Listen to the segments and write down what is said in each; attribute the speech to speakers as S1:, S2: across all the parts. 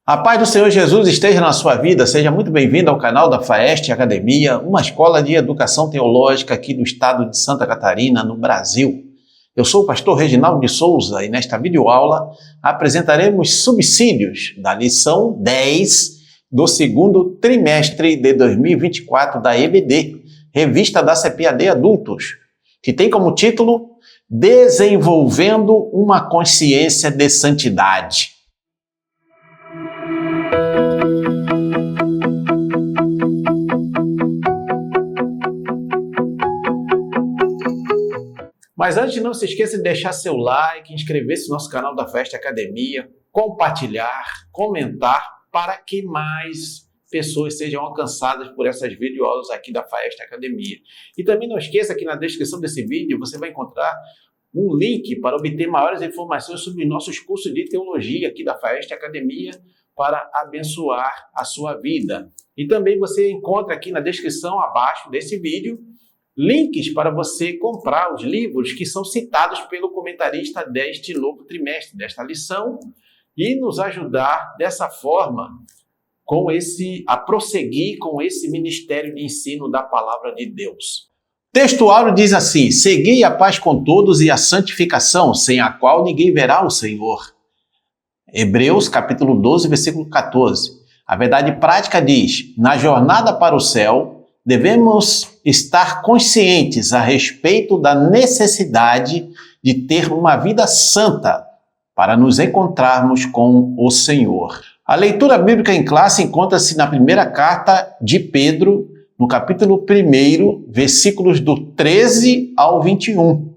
S1: A paz do Senhor Jesus esteja na sua vida, seja muito bem-vindo ao canal da FAEST Academia, uma escola de educação teológica aqui do estado de Santa Catarina, no Brasil. Eu sou o pastor Reginaldo de Souza e nesta videoaula apresentaremos subsídios da lição 10 do segundo trimestre de 2024 da EBD, revista da CPAD Adultos, que tem como título Desenvolvendo uma Consciência de Santidade. Mas antes, não se esqueça de deixar seu like, inscrever-se no nosso canal da FAEST Academia, compartilhar, comentar, para que mais pessoas sejam alcançadas por essas videoaulas aqui da FAEST Academia. E também não esqueça que na descrição desse vídeo você vai encontrar um link para obter maiores informações sobre nossos cursos de teologia aqui da FAEST Academia para abençoar a sua vida. E também você encontra aqui na descrição abaixo desse vídeo links para você comprar os livros que são citados pelo comentarista deste novo trimestre, desta lição, e nos ajudar dessa forma a prosseguir com esse ministério de ensino da palavra de Deus. Texto áureo diz assim: segui a paz com todos e a santificação, sem a qual ninguém verá o Senhor. Hebreus capítulo 12, versículo 14. A verdade prática diz: na jornada para o céu, devemos estar conscientes a respeito da necessidade de ter uma vida santa para nos encontrarmos com o Senhor. A leitura bíblica em classe encontra-se na primeira carta de Pedro, no capítulo 1, versículos do 13 ao 21.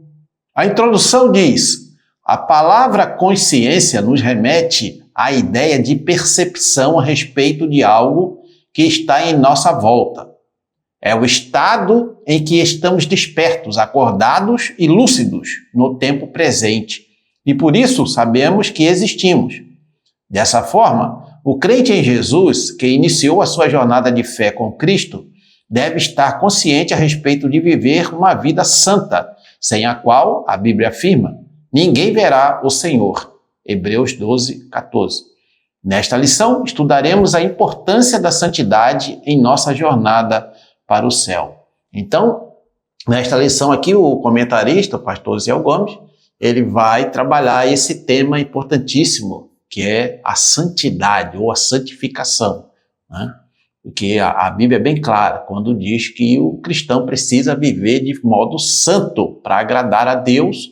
S1: A introdução diz: a palavra consciência nos remete à ideia de percepção a respeito de algo que está em nossa volta. É o estado em que estamos despertos, acordados e lúcidos no tempo presente. E por isso sabemos que existimos. Dessa forma, o crente em Jesus, que iniciou a sua jornada de fé com Cristo, deve estar consciente a respeito de viver uma vida santa, sem a qual, a Bíblia afirma, ninguém verá o Senhor. Hebreus 12, 14. Nesta lição, estudaremos a importância da santidade em nossa jornada para o céu. Então, nesta lição aqui, o comentarista, o pastor Zé Gomes, ele vai trabalhar esse tema importantíssimo, que é a santidade ou a santificação, né? Porque a Bíblia é bem clara quando diz que o cristão precisa viver de modo santo para agradar a Deus,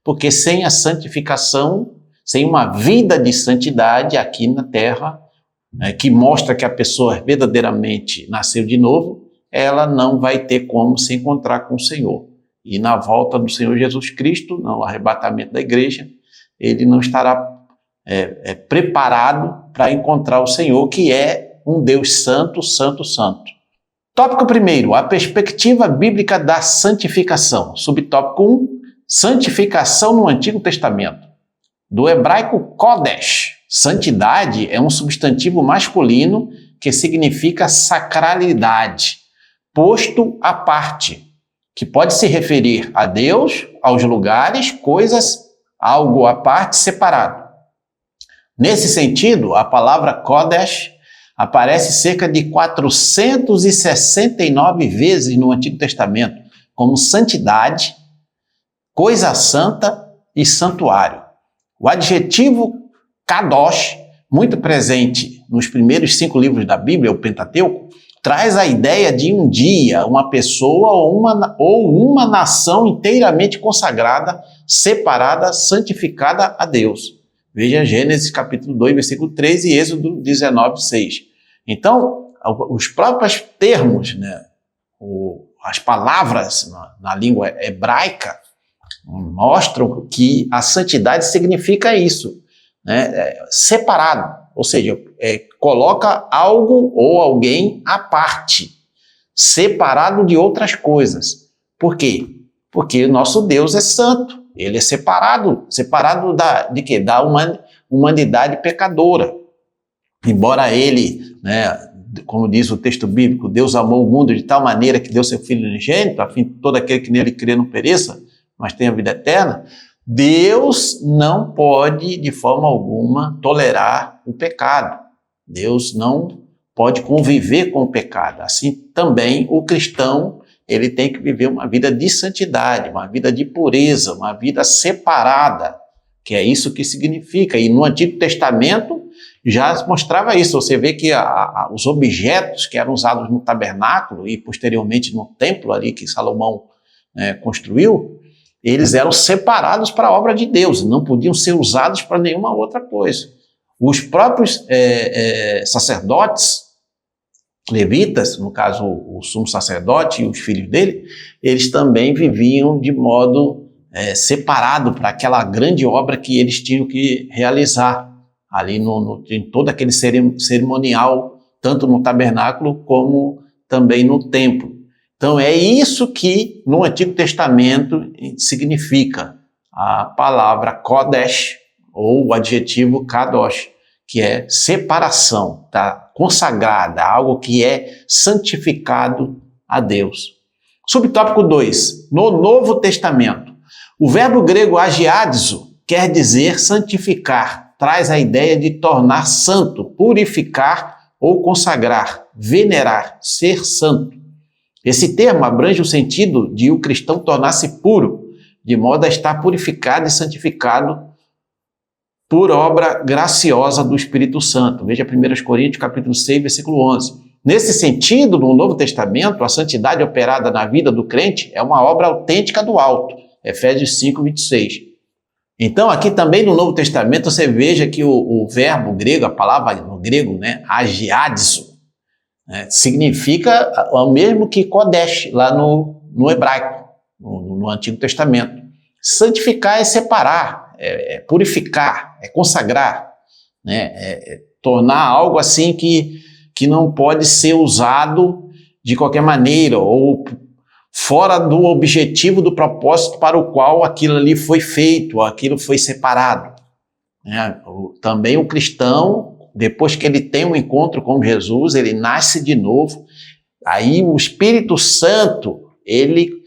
S1: porque sem a santificação, sem uma vida de santidade aqui na terra, né, que mostra que a pessoa verdadeiramente nasceu de novo, ela não vai ter como se encontrar com o Senhor. E na volta do Senhor Jesus Cristo, no arrebatamento da igreja, ele não estará preparado para encontrar o Senhor, que é um Deus santo, santo, santo. Tópico 1, a perspectiva bíblica da santificação. Subtópico 1, santificação no Antigo Testamento. Do hebraico Kodesh, santidade é um substantivo masculino que significa sacralidade, posto à parte, que pode se referir a Deus, aos lugares, coisas, algo à parte, separado. Nesse sentido, a palavra Kodesh aparece cerca de 469 vezes no Antigo Testamento, como santidade, coisa santa e santuário. O adjetivo Kadosh, muito presente nos primeiros 5 livros da Bíblia, o Pentateuco, traz a ideia de um dia, uma pessoa ou uma nação inteiramente consagrada, separada, santificada a Deus. Veja Gênesis capítulo 2, versículo 3 e Êxodo 19, 6. Então, os próprios termos, né, as palavras na língua hebraica mostram que a santidade significa isso, né, separado. Ou seja, coloca algo ou alguém à parte, separado de outras coisas. Por quê? Porque o nosso Deus é santo, ele é separado de quê? Da humanidade pecadora. Embora ele, né, como diz o texto bíblico, Deus amou o mundo de tal maneira que deu seu Filho unigênito, a fim de todo aquele que nele crê não pereça, mas tenha vida eterna, Deus não pode, de forma alguma, tolerar o pecado. Deus não pode conviver com o pecado. Assim também o cristão, ele tem que viver uma vida de santidade, uma vida de pureza, uma vida separada, que é isso que significa. E no Antigo Testamento já mostrava isso. Você vê que os objetos que eram usados no tabernáculo e posteriormente no templo ali que Salomão construiu, eles eram separados para a obra de Deus, não podiam ser usados para nenhuma outra coisa. Os próprios sacerdotes, levitas, no caso o sumo sacerdote e os filhos dele, eles também viviam de modo separado para aquela grande obra que eles tinham que realizar ali em todo aquele cerimonial, tanto no tabernáculo como também no templo. Então é isso que no Antigo Testamento significa a palavra Kodesh, ou o adjetivo Kadosh, que é separação, tá? Consagrada, algo que é santificado a Deus. Subtópico 2, no Novo Testamento. O verbo grego agiadizo quer dizer santificar, traz a ideia de tornar santo, purificar ou consagrar, venerar, ser santo. Esse termo abrange o sentido de o cristão tornar-se puro, de modo a estar purificado e santificado por obra graciosa do Espírito Santo. Veja 1 Coríntios capítulo 6, versículo 11. Nesse sentido, no Novo Testamento, a santidade operada na vida do crente é uma obra autêntica do alto. Efésios 5, 26. Então, aqui também no Novo Testamento, você veja que o verbo grego, a palavra no grego, agiadizo, significa o mesmo que Kodesh, lá no hebraico, no Antigo Testamento. Santificar é separar, é purificar, é consagrar, tornar algo assim que não pode ser usado de qualquer maneira ou fora do objetivo, do propósito para o qual aquilo ali foi feito, aquilo foi separado. Também o cristão, depois que ele tem um encontro com Jesus, ele nasce de novo, aí o Espírito Santo, ele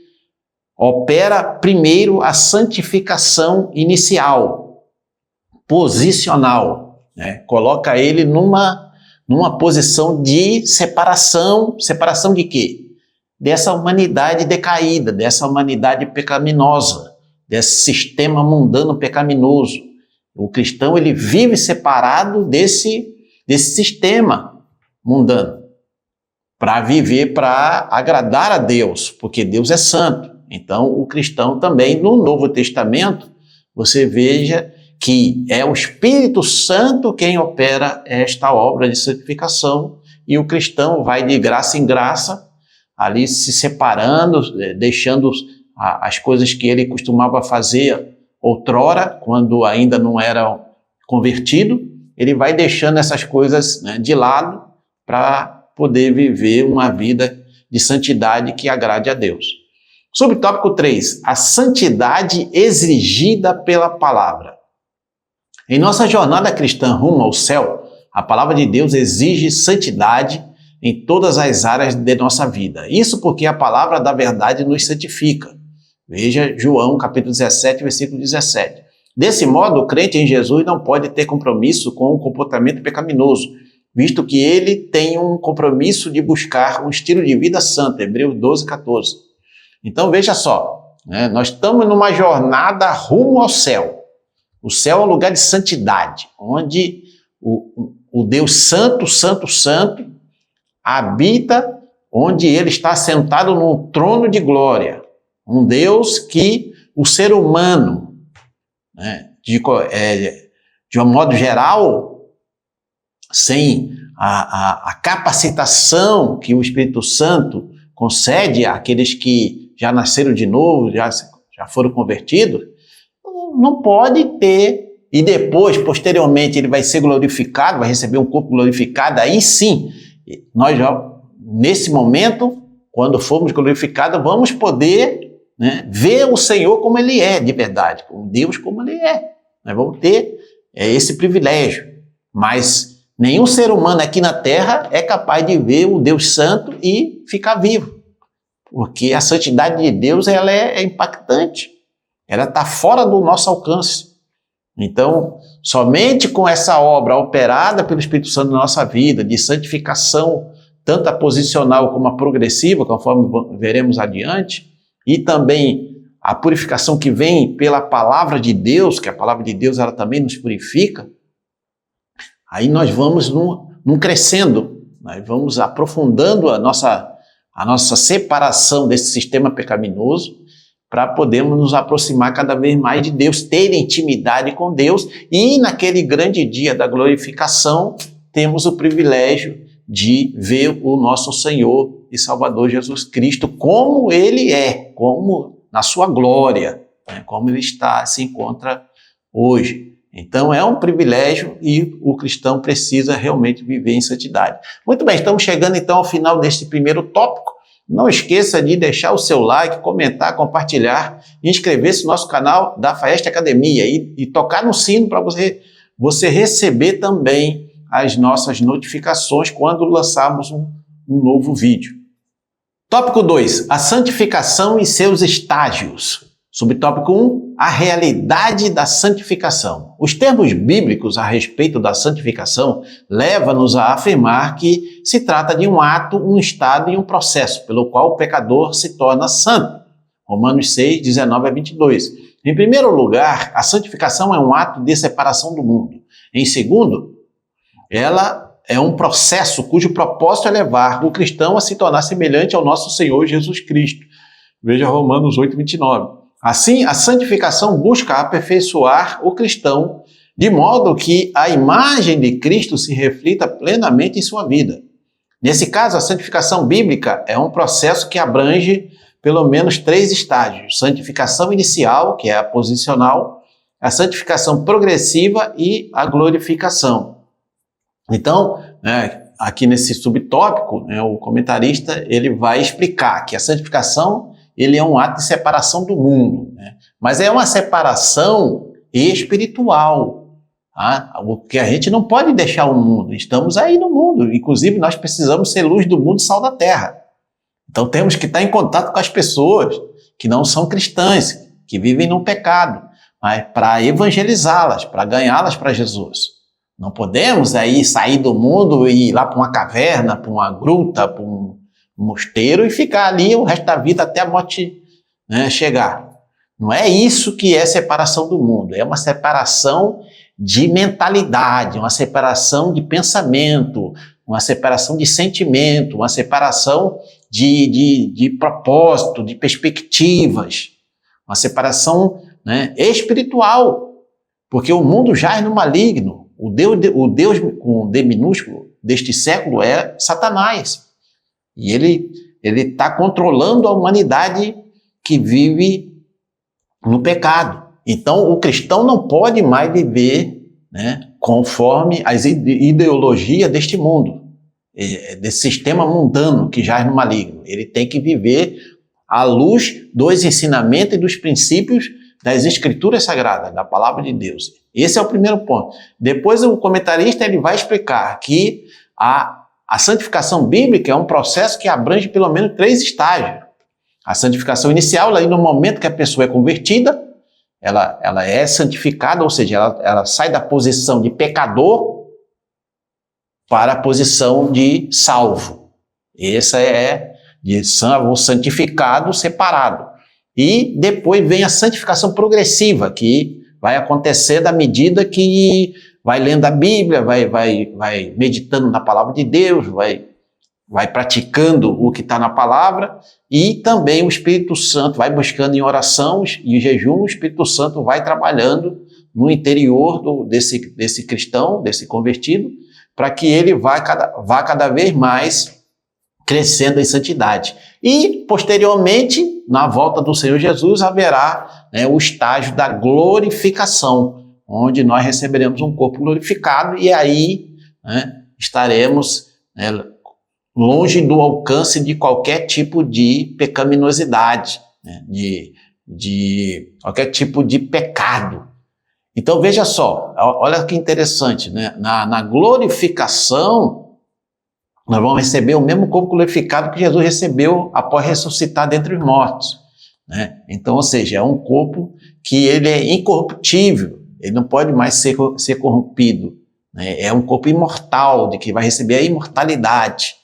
S1: opera primeiro a santificação inicial, posicional, coloca ele numa posição de separação. Separação de quê? Dessa humanidade decaída, dessa humanidade pecaminosa, desse sistema mundano pecaminoso. O cristão, ele vive separado desse sistema mundano, para viver, para agradar a Deus, porque Deus é santo. Então, o cristão também, no Novo Testamento, você veja que é o Espírito Santo quem opera esta obra de santificação, e o cristão vai de graça em graça, ali se separando, deixando as coisas que ele costumava fazer outrora, quando ainda não era convertido, ele vai deixando essas coisas de lado para poder viver uma vida de santidade que agrade a Deus. Subtópico 3, a santidade exigida pela palavra. Em nossa jornada cristã rumo ao céu, a palavra de Deus exige santidade em todas as áreas de nossa vida. Isso porque a palavra da verdade nos santifica. Veja João capítulo 17, versículo 17. Desse modo, o crente em Jesus não pode ter compromisso com o comportamento pecaminoso, visto que ele tem um compromisso de buscar um estilo de vida santo, Hebreus 12, 14. Então veja só, nós estamos numa jornada rumo ao céu. O céu é um lugar de santidade, onde o Deus Santo, Santo, Santo, habita, onde ele está sentado num trono de glória. Um Deus que o ser humano, de um modo geral, sem a capacitação que o Espírito Santo concede àqueles que já nasceram de novo, já foram convertidos, não pode ter, e depois, posteriormente, ele vai ser glorificado, vai receber um corpo glorificado, aí sim, nós já, nesse momento, quando formos glorificados, vamos poder ver o Senhor como Ele é, de verdade, com Deus como Ele é. Nós vamos ter esse privilégio, mas nenhum ser humano aqui na Terra é capaz de ver o Deus Santo e ficar vivo, porque a santidade de Deus ela é impactante, ela está fora do nosso alcance. Então, somente com essa obra operada pelo Espírito Santo na nossa vida, de santificação, tanto a posicional como a progressiva, conforme veremos adiante, e também a purificação que vem pela palavra de Deus, que a palavra de Deus ela também nos purifica, aí nós vamos num crescendo, nós vamos aprofundando a nossa separação desse sistema pecaminoso, para podermos nos aproximar cada vez mais de Deus, ter intimidade com Deus, e naquele grande dia da glorificação, temos o privilégio de ver o nosso Senhor e Salvador Jesus Cristo como Ele é, como na sua glória, né, como Ele se encontra hoje. Então é um privilégio e o cristão precisa realmente viver em santidade. Muito bem, estamos chegando então ao final deste primeiro tópico. Não esqueça de deixar o seu like, comentar, compartilhar, inscrever-se no nosso canal da Faeste Academia e tocar no sino para você receber também as nossas notificações quando lançarmos um novo vídeo. Tópico 2, a santificação e seus estágios. Subtópico 1, a realidade da santificação. Os termos bíblicos a respeito da santificação levam-nos a afirmar que se trata de um ato, um estado e um processo pelo qual o pecador se torna santo. Romanos 6, 19 a 22. Em primeiro lugar, a santificação é um ato de separação do mundo. Em segundo, ela é um processo cujo propósito é levar o cristão a se tornar semelhante ao nosso Senhor Jesus Cristo. Veja Romanos 8, 29. Assim, a santificação busca aperfeiçoar o cristão de modo que a imagem de Cristo se reflita plenamente em sua vida. Nesse caso, a santificação bíblica é um processo que abrange pelo menos 3 estágios: santificação inicial, que é a posicional, a santificação progressiva e a glorificação. Então, aqui nesse subtópico, o comentarista ele vai explicar que a santificação ele é um ato de separação do mundo, né? Mas é uma separação espiritual. Tá? O que a gente não pode deixar o mundo, estamos aí no mundo, inclusive nós precisamos ser luz do mundo e sal da terra. Então temos que estar em contato com as pessoas que não são cristãs, que vivem no pecado, para evangelizá-las, para ganhá-las para Jesus. Não podemos aí sair do mundo e ir lá para uma caverna, para uma gruta, para um mosteiro e ficar ali o resto da vida até a morte, né, chegar. Não é isso que é separação do mundo, é uma separação de mentalidade, uma separação de pensamento, uma separação de sentimento, uma separação de propósito, de perspectivas, uma separação, né, espiritual, porque o mundo jaz no maligno. O Deus com D minúsculo deste século é Satanás. E ele está controlando a humanidade que vive no pecado. Então, o cristão não pode mais viver, né, conforme as ideologias deste mundo, desse sistema mundano que jaz no maligno. Ele tem que viver à luz dos ensinamentos e dos princípios das Escrituras Sagradas, da Palavra de Deus. Esse é o primeiro ponto. Depois, o comentarista ele vai explicar que a santificação bíblica é um processo que abrange pelo menos 3 estágios. A santificação inicial, aí no momento que a pessoa é convertida, ela é santificada, ou seja, ela sai da posição de pecador para a posição de salvo. Essa é de salvo, santificado, separado. E depois vem a santificação progressiva, que vai acontecer da medida que vai lendo a Bíblia, vai meditando na palavra de Deus, vai praticando o que está na palavra, e também o Espírito Santo vai buscando em oração e jejum, o Espírito Santo vai trabalhando no interior desse cristão, desse convertido, para que ele vá cada vez mais crescendo em santidade. E, posteriormente, na volta do Senhor Jesus, haverá, né, o estágio da glorificação, onde nós receberemos um corpo glorificado e aí, né, estaremos, né, longe do alcance de qualquer tipo de pecaminosidade, né, de qualquer tipo de pecado. Então veja só, olha que interessante, né? Na glorificação, nós vamos receber o mesmo corpo glorificado que Jesus recebeu após ressuscitar dentre os mortos, né? Então, ou seja, é um corpo que ele é incorruptível, ele não pode mais ser corrompido, né? É um corpo imortal, de que vai receber a imortalidade.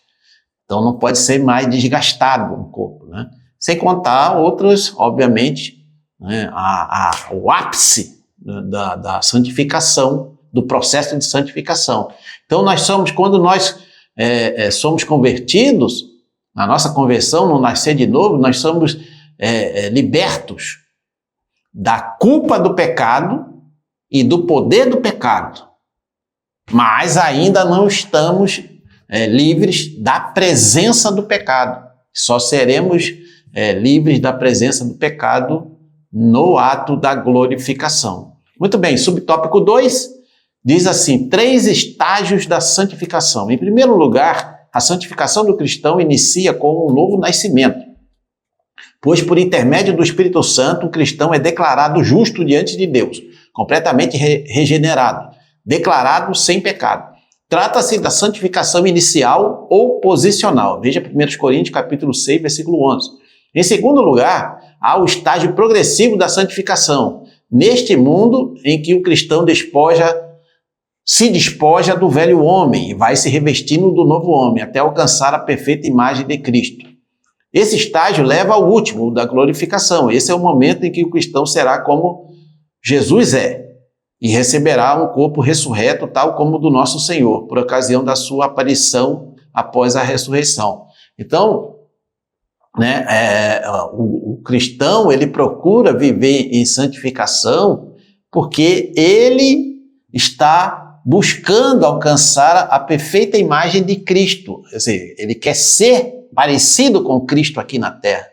S1: Então não pode ser mais desgastado o corpo, né? Sem contar outros, obviamente, né, o ápice da santificação, do processo de santificação. Então quando nós somos convertidos, na nossa conversão, no nascer de novo, nós somos libertos da culpa do pecado e do poder do pecado. Mas ainda não estamos livres da presença do pecado. Só seremos livres da presença do pecado no ato da glorificação. Muito bem, subtópico 2 diz assim: 3 estágios da santificação. Em primeiro lugar, a santificação do cristão inicia com um novo nascimento, pois por intermédio do Espírito Santo o cristão é declarado justo diante de Deus, completamente regenerado, declarado sem pecado. Trata-se da santificação inicial ou posicional. Veja 1 Coríntios capítulo 6, versículo 11. Em segundo lugar, há o estágio progressivo da santificação, neste mundo em que o cristão se despoja do velho homem e vai se revestindo do novo homem, até alcançar a perfeita imagem de Cristo. Esse estágio leva ao último, o da glorificação. Esse é o momento em que o cristão será como Jesus é, e receberá um corpo ressurreto, tal como o do nosso Senhor, por ocasião da sua aparição após a ressurreição. Então, o cristão, ele procura viver em santificação porque ele está buscando alcançar a perfeita imagem de Cristo. Quer dizer, ele quer ser parecido com Cristo aqui na terra.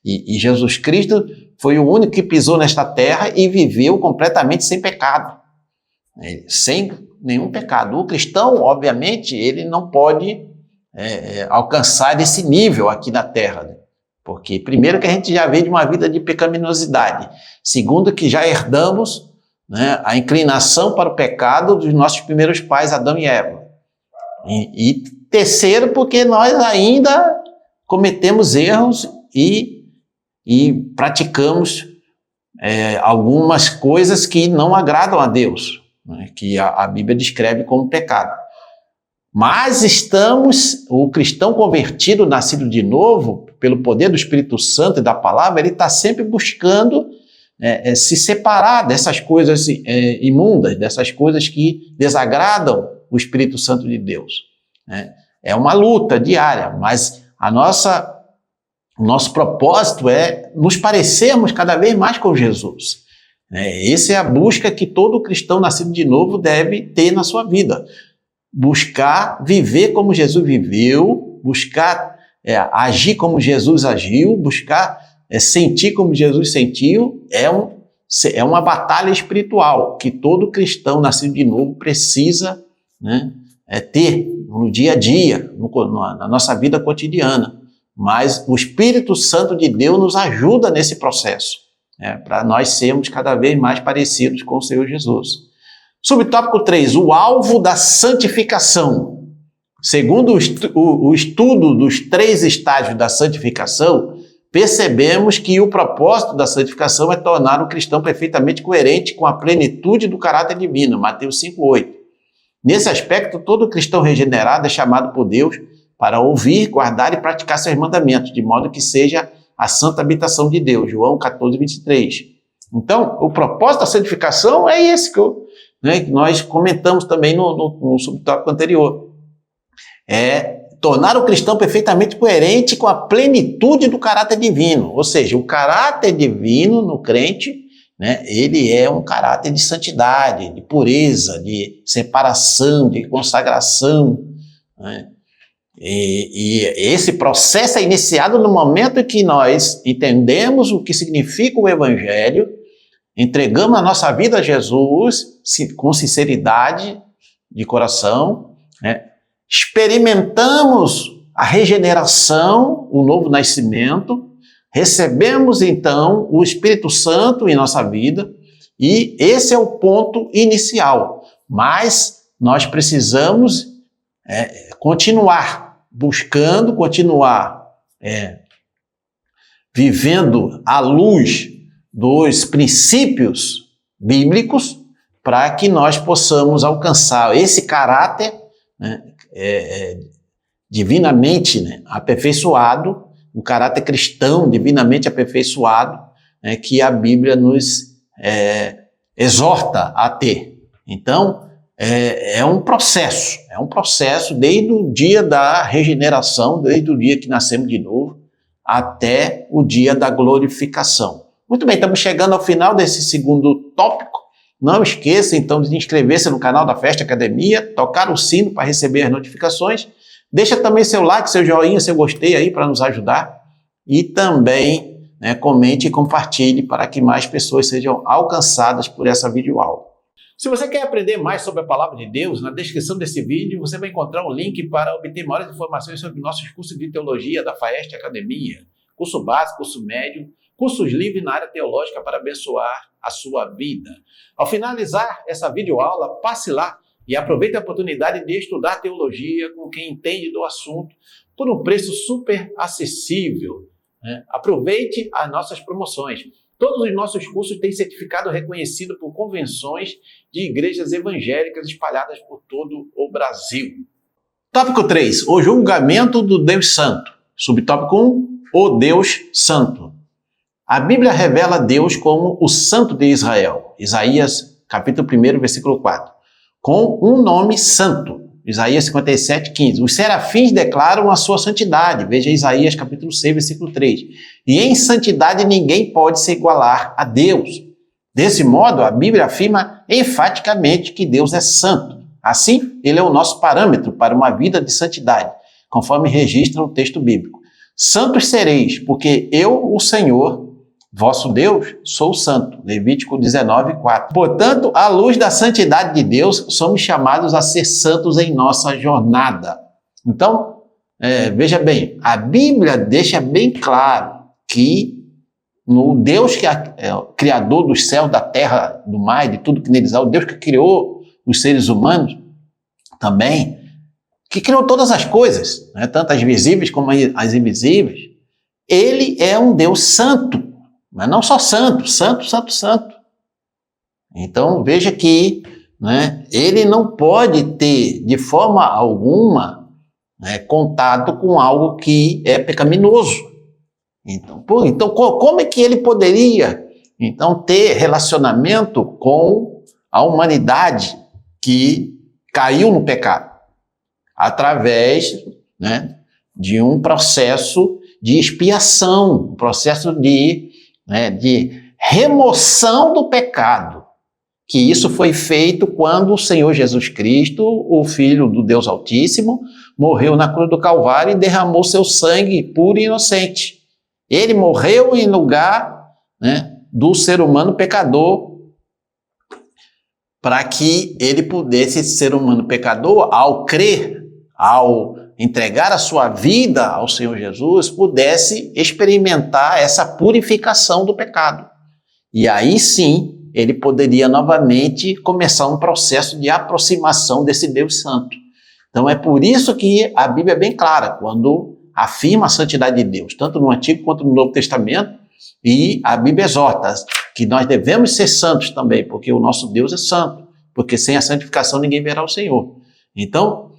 S1: E Jesus Cristo foi o único que pisou nesta terra e viveu completamente sem pecado, sem nenhum pecado. O cristão, obviamente, ele não pode alcançar esse nível aqui na terra, né? Porque, primeiro, que a gente já veio de uma vida de pecaminosidade. Segundo, que já herdamos, né, a inclinação para o pecado dos nossos primeiros pais, Adão e Eva. E terceiro, porque nós ainda cometemos erros e praticamos algumas coisas que não agradam a Deus, né, que a Bíblia descreve como pecado. Mas o cristão convertido, nascido de novo, pelo poder do Espírito Santo e da palavra, ele está sempre buscando se separar dessas coisas imundas, dessas coisas que desagradam o Espírito Santo de Deus, né? É uma luta diária, mas o nosso propósito é nos parecermos cada vez mais com Jesus. Essa é a busca que todo cristão nascido de novo deve ter na sua vida. Buscar viver como Jesus viveu, buscar agir como Jesus agiu, buscar sentir como Jesus sentiu. É uma batalha espiritual que todo cristão nascido de novo precisa, né, ter no dia a dia, na nossa vida cotidiana. Mas o Espírito Santo de Deus nos ajuda nesse processo, para nós sermos cada vez mais parecidos com o Senhor Jesus. Subtópico 3, o alvo da santificação. Segundo o estudo dos 3 estágios da santificação, percebemos que o propósito da santificação é tornar o cristão perfeitamente coerente com a plenitude do caráter divino, Mateus 5,8. Nesse aspecto, todo cristão regenerado é chamado por Deus para ouvir, guardar e praticar seus mandamentos, de modo que seja a santa habitação de Deus, João 14:23. Então, o propósito da santificação é esse que nós comentamos também no subtópico anterior. É tornar o cristão perfeitamente coerente com a plenitude do caráter divino. Ou seja, o caráter divino no crente, né, ele é um caráter de santidade, de pureza, de separação, de consagração, né? E esse processo é iniciado no momento em que nós entendemos o que significa o Evangelho, entregamos a nossa vida a Jesus com sinceridade de coração, né? Experimentamos a regeneração, o novo nascimento, recebemos então o Espírito Santo em nossa vida e esse é o ponto inicial. Mas nós precisamos continuar buscando, continuar vivendo à luz dos princípios bíblicos para que nós possamos alcançar esse caráter, né, divinamente, né, aperfeiçoado, o caráter cristão divinamente aperfeiçoado, né, que a Bíblia nos exorta a ter. Então, é um processo desde o dia da regeneração, desde o dia que nascemos de novo, até o dia da glorificação. Muito bem, estamos chegando ao final desse segundo tópico. Não esqueça, então, de inscrever-se no canal da Festa Academia, tocar o sino para receber as notificações. Deixa também seu like, seu joinha, seu gostei aí para nos ajudar. E também, né, comente e compartilhe para que mais pessoas sejam alcançadas por essa videoaula. Se você quer aprender mais sobre a Palavra de Deus, na descrição desse vídeo você vai encontrar um link para obter maiores informações sobre nossos cursos de teologia da Faeste Academia, curso básico, curso médio, cursos livres na área teológica para abençoar a sua vida. Ao finalizar essa videoaula, passe lá e aproveite a oportunidade de estudar teologia com quem entende do assunto por um preço super acessível, né? Aproveite as nossas promoções. Todos os nossos cursos têm certificado reconhecido por convenções de igrejas evangélicas espalhadas por todo o Brasil. Tópico 3. O julgamento do Deus Santo. Subtópico 1. O Deus Santo. A Bíblia revela Deus como o Santo de Israel. Isaías, capítulo 1, versículo 4. Com um nome santo. Isaías 57, 15. Os serafins declaram a sua santidade. Veja Isaías capítulo 6, versículo 3. E em santidade ninguém pode se igualar a Deus. Desse modo, a Bíblia afirma enfaticamente que Deus é santo. Assim, ele é o nosso parâmetro para uma vida de santidade, conforme registra o texto bíblico. Santos sereis, porque eu, o Senhor, vosso Deus, sou santo. Levítico 19, 4. Portanto, à luz da santidade de Deus, somos chamados a ser santos em nossa jornada. Então, veja bem, a Bíblia deixa bem claro que no Deus que é o Criador dos céus, da terra, do mar, de tudo que neles há, o Deus que criou os seres humanos também, que criou todas as coisas, né, tanto as visíveis como as invisíveis, ele é um Deus santo. Mas não só santo, santo, santo, santo. Então, veja que, né, ele não pode ter, de forma alguma, né, contato com algo que é pecaminoso. Então, como é que ele poderia, então, ter relacionamento com a humanidade que caiu no pecado? Através, né, de um processo de expiação, um processo de remoção do pecado, que isso foi feito quando o Senhor Jesus Cristo, o Filho do Deus Altíssimo, morreu na cruz do Calvário e derramou seu sangue puro e inocente. Ele morreu em lugar, né, do ser humano pecador, para que ele pudesse, esse ser humano pecador, ao crer, ao entregar a sua vida ao Senhor Jesus, pudesse experimentar essa purificação do pecado. E aí sim, ele poderia novamente começar um processo de aproximação desse Deus Santo. Então é por isso que a Bíblia é bem clara, quando afirma a santidade de Deus, tanto no Antigo quanto no Novo Testamento, e a Bíblia exorta que nós devemos ser santos também, porque o nosso Deus é santo, porque sem a santificação ninguém verá o Senhor. Então,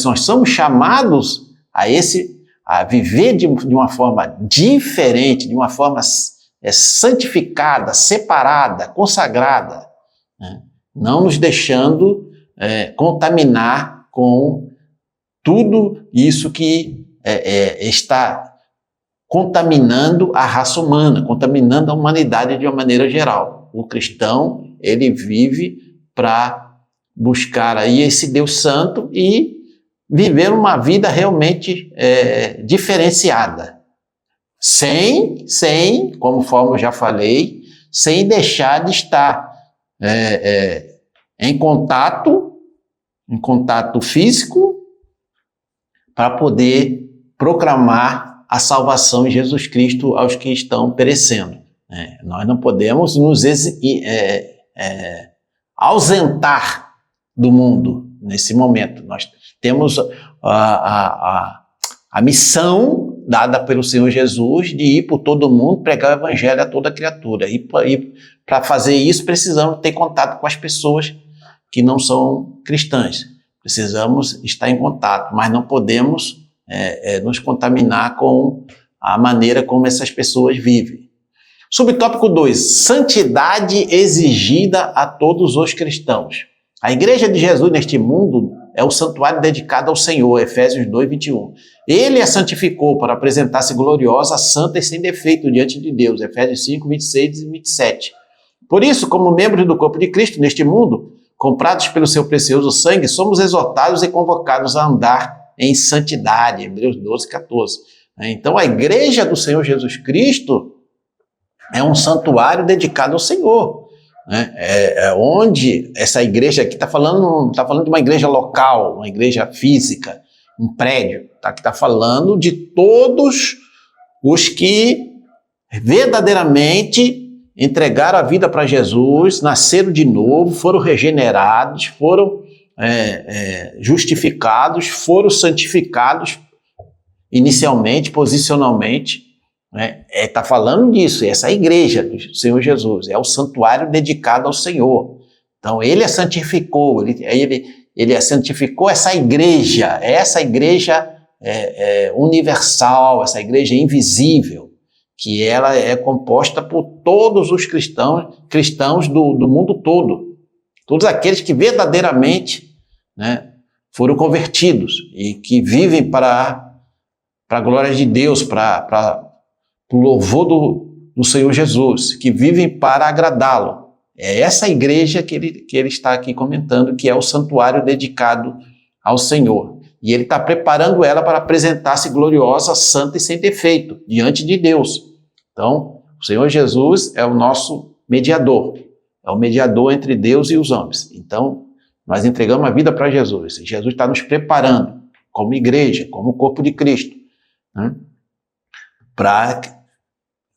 S1: nós somos chamados a viver de uma forma diferente, de uma forma santificada, separada, consagrada, né? Não nos deixando contaminar com tudo isso que está contaminando a raça humana, contaminando a humanidade de uma maneira geral. O cristão, ele vive para buscar aí esse Deus Santo e viver uma vida realmente diferenciada. Sem, como já falei, sem deixar de estar em contato físico para poder proclamar a salvação em Jesus Cristo aos que estão perecendo. Nós não podemos nos ausentar do mundo nesse momento. Nós temos a missão dada pelo Senhor Jesus de ir por todo mundo, pregar o evangelho a toda criatura. E para fazer isso, precisamos ter contato com as pessoas que não são cristãs. Precisamos estar em contato, mas não podemos nos contaminar com a maneira como essas pessoas vivem. Subtópico 2, santidade exigida a todos os cristãos. A igreja de Jesus neste mundo é o santuário dedicado ao Senhor, Efésios 2, 21. Ele a santificou para apresentar-se gloriosa, santa e sem defeito diante de Deus, Efésios 5, 26 e 27. Por isso, como membros do corpo de Cristo neste mundo, comprados pelo seu precioso sangue, somos exortados e convocados a andar em santidade, Hebreus 12, 14. Então, a igreja do Senhor Jesus Cristo é um santuário dedicado ao Senhor. Onde essa igreja aqui está falando de uma igreja local, uma igreja física, um prédio, tá? Que está falando de todos os que verdadeiramente entregaram a vida para Jesus, nasceram de novo, foram regenerados, foram justificados, foram santificados inicialmente, posicionalmente. Está falando disso, essa igreja do Senhor Jesus, é o santuário dedicado ao Senhor. Então, ele a santificou, ele santificou essa igreja universal, essa igreja invisível, que ela é composta por todos os cristãos do mundo todo, todos aqueles que verdadeiramente foram convertidos e que vivem para a glória de Deus, para o louvor do Senhor Jesus, que vivem para agradá-lo. É essa igreja que ele está aqui comentando, que é o santuário dedicado ao Senhor. E ele está preparando ela para apresentar-se gloriosa, santa e sem defeito, diante de Deus. Então, o Senhor Jesus é o nosso mediador. É o mediador entre Deus e os homens. Então, nós entregamos a vida para Jesus. E Jesus está nos preparando, como igreja, como corpo de Cristo, para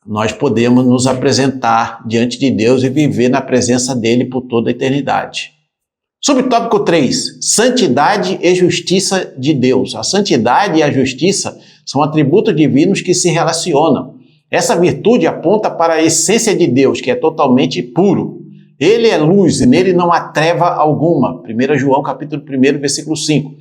S1: nós podemos nos apresentar diante de Deus e viver na presença dele por toda a eternidade. Subtópico 3, santidade e justiça de Deus. A santidade e a justiça são atributos divinos que se relacionam. Essa virtude aponta para a essência de Deus, que é totalmente puro. Ele é luz e nele não há treva alguma. 1 João capítulo 1, versículo 5.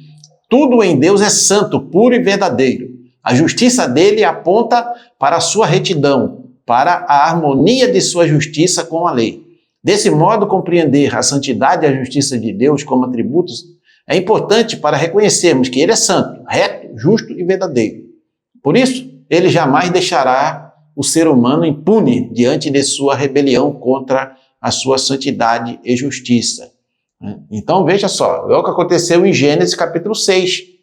S1: Tudo em Deus é santo, puro e verdadeiro. A justiça dele aponta para a sua retidão, para a harmonia de sua justiça com a lei. Desse modo, compreender a santidade e a justiça de Deus como atributos é importante para reconhecermos que ele é santo, reto, justo e verdadeiro. Por isso, ele jamais deixará o ser humano impune diante de sua rebelião contra a sua santidade e justiça. Então, veja só, é o que aconteceu em Gênesis capítulo 6.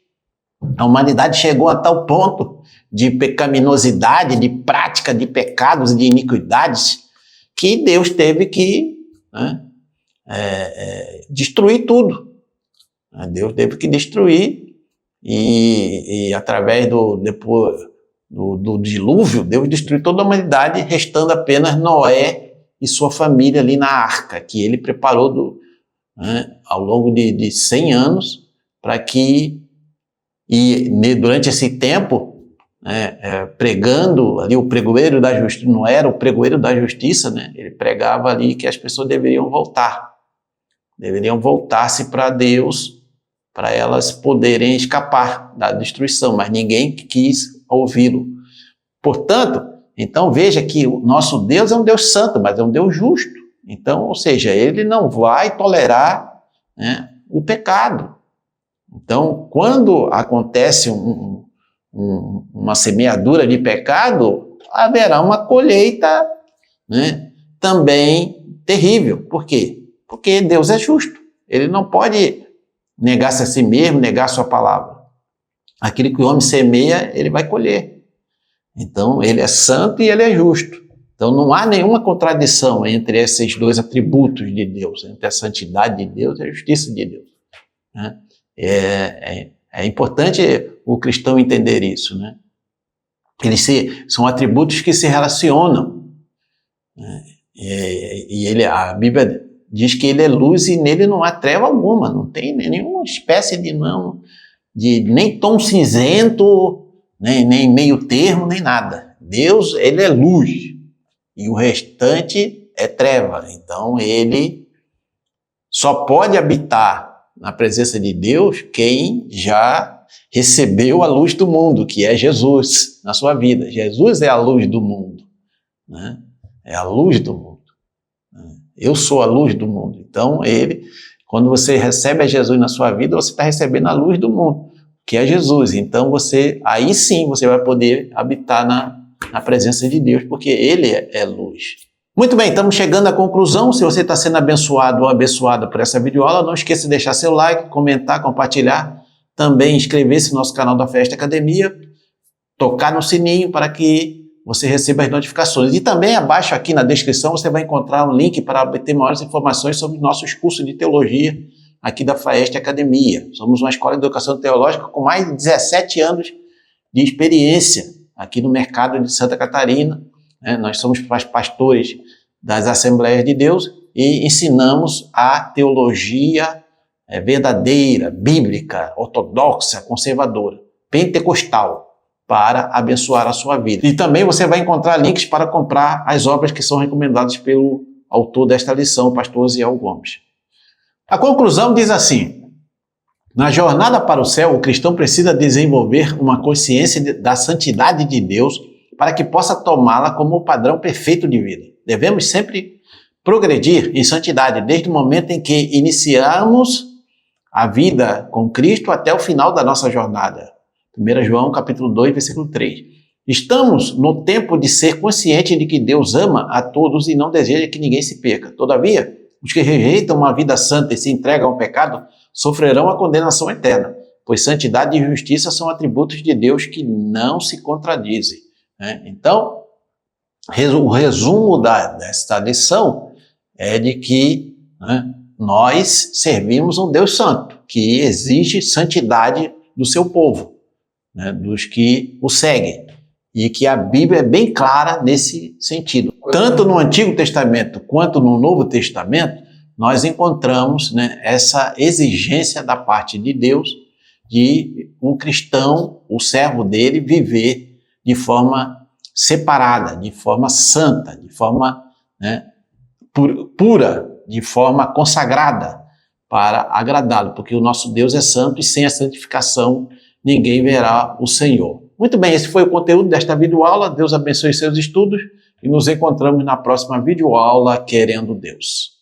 S1: A humanidade chegou a tal ponto de pecaminosidade, de prática de pecados e de iniquidades, que Deus teve que destruir tudo. Deus teve que destruir e através do dilúvio, Deus destruiu toda a humanidade, restando apenas Noé e sua família ali na arca, que ele preparou ao longo de 100 anos para que... E durante esse tempo, pregando ali o pregoeiro da justiça, não era o pregoeiro da justiça, ele pregava ali que as pessoas deveriam voltar-se para Deus, para elas poderem escapar da destruição, mas ninguém quis ouvi-lo. Portanto, então veja que o nosso Deus é um Deus santo, mas é um Deus justo. Então, ou seja, ele não vai tolerar o pecado. Então, quando acontece uma semeadura de pecado, haverá uma colheita também terrível. Por quê? Porque Deus é justo. Ele não pode negar-se a si mesmo, negar a sua palavra. Aquilo que o homem semeia, ele vai colher. Então, ele é santo e ele é justo. Então, não há nenhuma contradição entre esses dois atributos de Deus, entre a santidade de Deus e a justiça de Deus. É importante o cristão entender isso, Eles são atributos que se relacionam. A Bíblia diz que ele é luz e nele não há treva alguma, não tem nenhuma espécie de nem tom cinzento, nem meio termo, nem nada. Deus, ele é luz e o restante é treva. Então, ele só pode habitar na presença de Deus quem já recebeu a luz do mundo, que é Jesus na sua vida. Jesus é a luz do mundo, né? É a luz do mundo. Eu sou a luz do mundo. Então, quando você recebe a Jesus na sua vida, você está recebendo a luz do mundo, que é Jesus. Então, aí sim você vai poder habitar na presença de Deus, porque Ele é luz. Muito bem, estamos chegando à conclusão. Se você está sendo abençoado ou abençoada por essa videoaula, não esqueça de deixar seu like, comentar, compartilhar, também inscrever-se no nosso canal da Festa Academia, tocar no sininho para que você receba as notificações. E também abaixo aqui na descrição você vai encontrar um link para obter maiores informações sobre nossos cursos de teologia aqui da Faeste Academia. Somos uma escola de educação teológica com mais de 17 anos de experiência aqui no mercado de Santa Catarina. Nós somos pastores das Assembleias de Deus e ensinamos a teologia verdadeira, bíblica, ortodoxa, conservadora, pentecostal, para abençoar a sua vida. E também você vai encontrar links para comprar as obras que são recomendadas pelo autor desta lição, o pastor Osiel Gomes. A conclusão diz assim: na jornada para o céu, o cristão precisa desenvolver uma consciência da santidade de Deus para que possa tomá-la como o padrão perfeito de vida. Devemos sempre progredir em santidade desde o momento em que iniciamos a vida com Cristo até o final da nossa jornada. 1 João capítulo 2, versículo 3. Estamos no tempo de ser consciente de que Deus ama a todos e não deseja que ninguém se perca. Todavia, os que rejeitam uma vida santa e se entregam ao pecado sofrerão a condenação eterna, pois santidade e justiça são atributos de Deus que não se contradizem. Então, o resumo desta lição é de que nós servimos um Deus santo, que exige santidade do seu povo, dos que o seguem, e que a Bíblia é bem clara nesse sentido. Tanto no Antigo Testamento quanto no Novo Testamento, nós encontramos essa exigência da parte de Deus de um cristão, o servo dele, viver de forma separada, de forma santa, de forma pura, de forma consagrada para agradá-lo, porque o nosso Deus é santo e sem a santificação ninguém verá o Senhor. Muito bem, esse foi o conteúdo desta videoaula. Deus abençoe seus estudos e nos encontramos na próxima videoaula, querendo Deus.